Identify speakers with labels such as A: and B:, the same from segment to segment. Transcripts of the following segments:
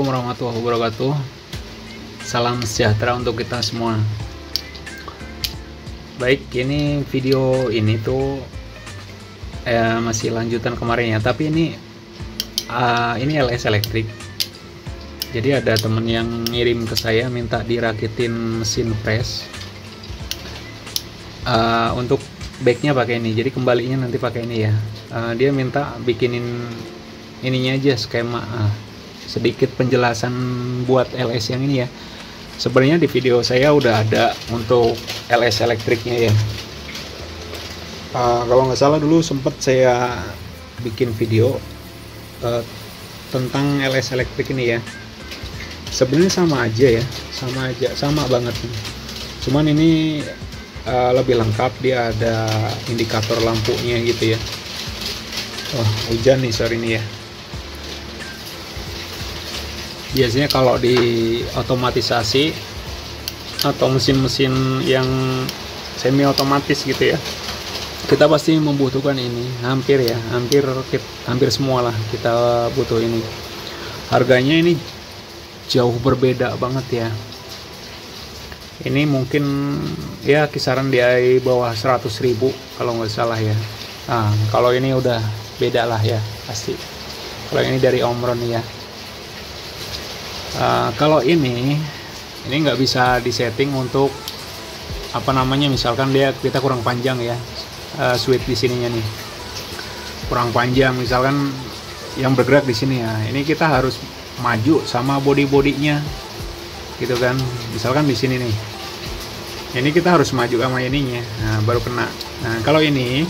A: Assalamualaikum warahmatullahi wabarakatuh. Salam sejahtera untuk kita semua. Baik, ini video ini tuh masih lanjutan kemarin ya, tapi ini LS elektrik. Jadi ada temen yang ngirim ke saya minta dirakitin mesin press. Untuk backnya pakai ini, jadi kembalinya nanti pakai ini ya. Dia minta bikinin ininya aja skema, sedikit penjelasan buat LS yang ini ya. Sebenarnya di video saya udah ada untuk LS elektriknya ya. Kalau nggak salah dulu sempet saya bikin video tentang LS elektrik ini ya. Sebenarnya sama aja ya, sama banget nih. Cuman ini lebih lengkap, dia ada indikator lampunya gitu ya. Oh, hujan nih sore ini ya. Biasanya kalau di otomatisasi atau mesin-mesin yang semi otomatis gitu ya, kita pasti membutuhkan ini, hampir semua lah kita butuh ini. Harganya ini jauh berbeda banget ya. Ini mungkin ya kisaran di bawah 100.000 kalau nggak salah ya. Kalau ini udah beda lah ya pasti. Kalau ini dari Omron ya. Kalau ini nggak bisa disetting untuk apa namanya, misalkan kita kurang panjang ya, switch di sininya nih kurang panjang, misalkan yang bergerak di sini ya, ini kita harus maju sama bodinya gitu kan. Misalkan di sini nih, ini kita harus maju sama ininya, baru kena. Nah kalau ini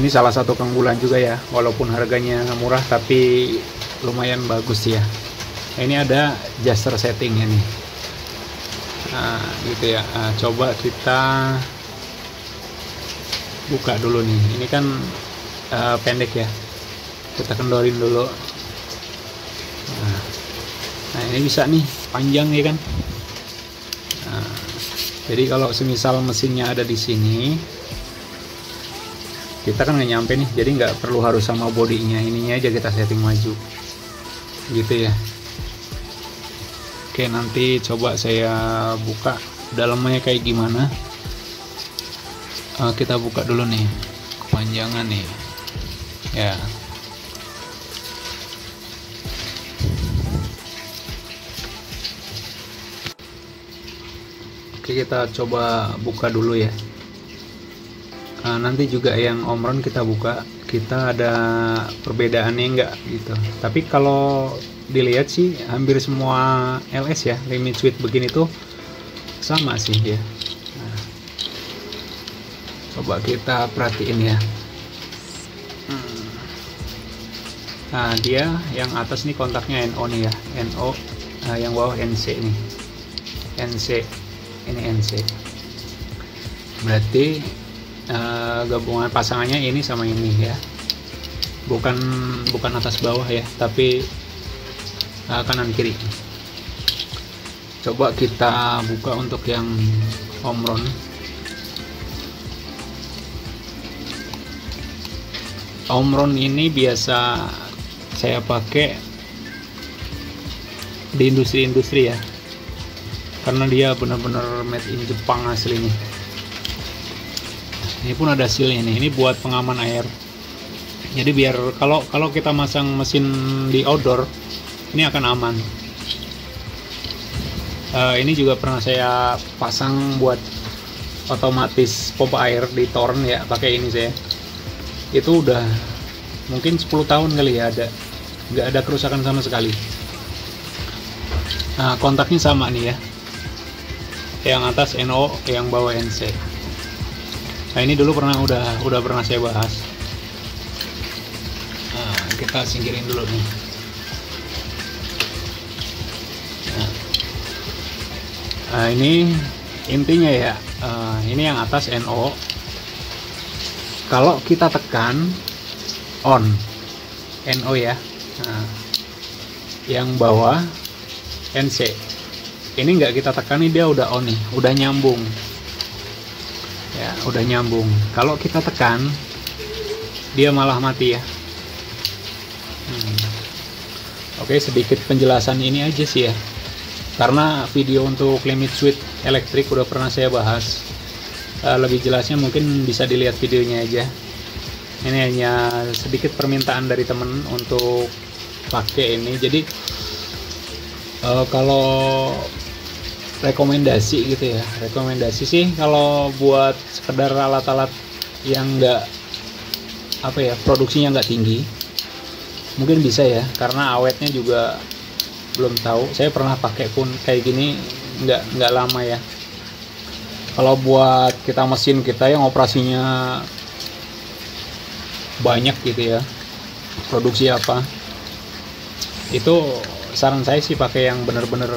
A: salah satu keunggulan juga ya, walaupun harganya murah tapi lumayan bagus ya. Ini ada adjuster settingnya nih, gitu ya. Coba kita buka dulu nih. Ini kan pendek ya, kita kendorin dulu. Nah ini bisa nih panjang ya kan. Jadi kalau semisal mesinnya ada di sini, kita kan nggak nyampe nih, jadi nggak perlu harus sama bodinya, ininya aja kita setting maju gitu ya. Oke, nanti coba saya buka dalamnya kayak gimana. Kita buka dulu nih kepanjangan nih ya. Oke, kita coba buka dulu ya. Nanti juga yang Omron kita buka, kita ada perbedaannya enggak gitu. Tapi kalau dilihat sih hampir semua LS ya, limit switch begini tuh sama sih ya. Coba kita perhatiin ya. Nah dia yang atas nih kontaknya NO nih ya, NO. Yang bawah NC nih, NC, ini NC. Berarti gabungan pasangannya ini sama ini ya, bukan atas bawah ya, tapi kanan kiri. Coba kita buka untuk yang Omron. Omron ini biasa saya pakai di industri-industri ya, karena dia benar-benar made in Jepang asli nih. Ini pun ada sealnya nih, ini buat pengaman air. Jadi biar kalau kita masang mesin di outdoor, ini akan aman. Ini juga pernah saya pasang buat otomatis pompa air di Torrent ya, pakai ini saya. Itu udah mungkin 10 tahun kali ya, nggak ada kerusakan sama sekali. Nah kontaknya sama nih ya, yang atas NO, yang bawah NC. Nah ini dulu udah pernah saya bahas. Nah, kita singkirin dulu nih. Nah ini intinya ya, ini yang atas NO. Kalau kita tekan on NO ya, yang bawah NC. Ini nggak kita tekan nih, dia udah on nih, udah nyambung ya, udah nyambung. Kalau kita tekan, dia malah mati ya. Oke, sedikit penjelasan ini aja sih ya, karena video untuk limit switch elektrik udah pernah saya bahas. Lebih jelasnya mungkin bisa dilihat videonya aja. Ini hanya sedikit permintaan dari temen untuk pakai ini. Jadi kalau rekomendasi gitu ya, rekomendasi sih kalau buat sekedar alat-alat yang enggak produksinya nggak tinggi, mungkin bisa ya, karena awetnya juga belum tahu. Saya pernah pakai pun kayak gini nggak lama ya. Kalau buat mesin kita yang operasinya banyak gitu ya, produksi apa, itu saran saya sih pakai yang bener-bener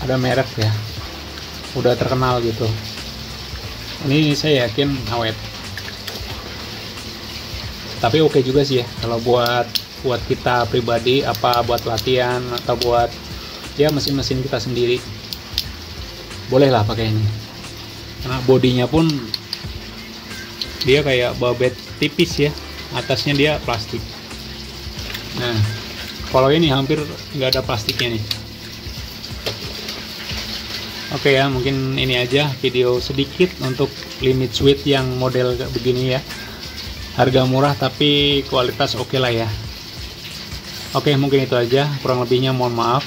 A: ada merek ya, udah terkenal gitu. Ini saya yakin awet. Tapi oke juga sih ya kalau buat kita pribadi, apa buat latihan atau buat ya mesin-mesin kita sendiri, bolehlah pakai ini. Karena bodinya pun dia kayak babet tipis ya, atasnya dia plastik. Nah, kalau ini hampir nggak ada plastiknya nih. Oke ya, mungkin ini aja video sedikit untuk limit switch yang model begini ya. Harga murah tapi kualitas oke lah ya. Oke, mungkin itu aja, kurang lebihnya mohon maaf.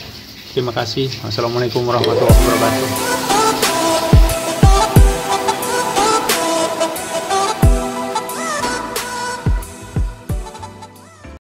A: Terima kasih. Wassalamualaikum warahmatullahi wabarakatuh.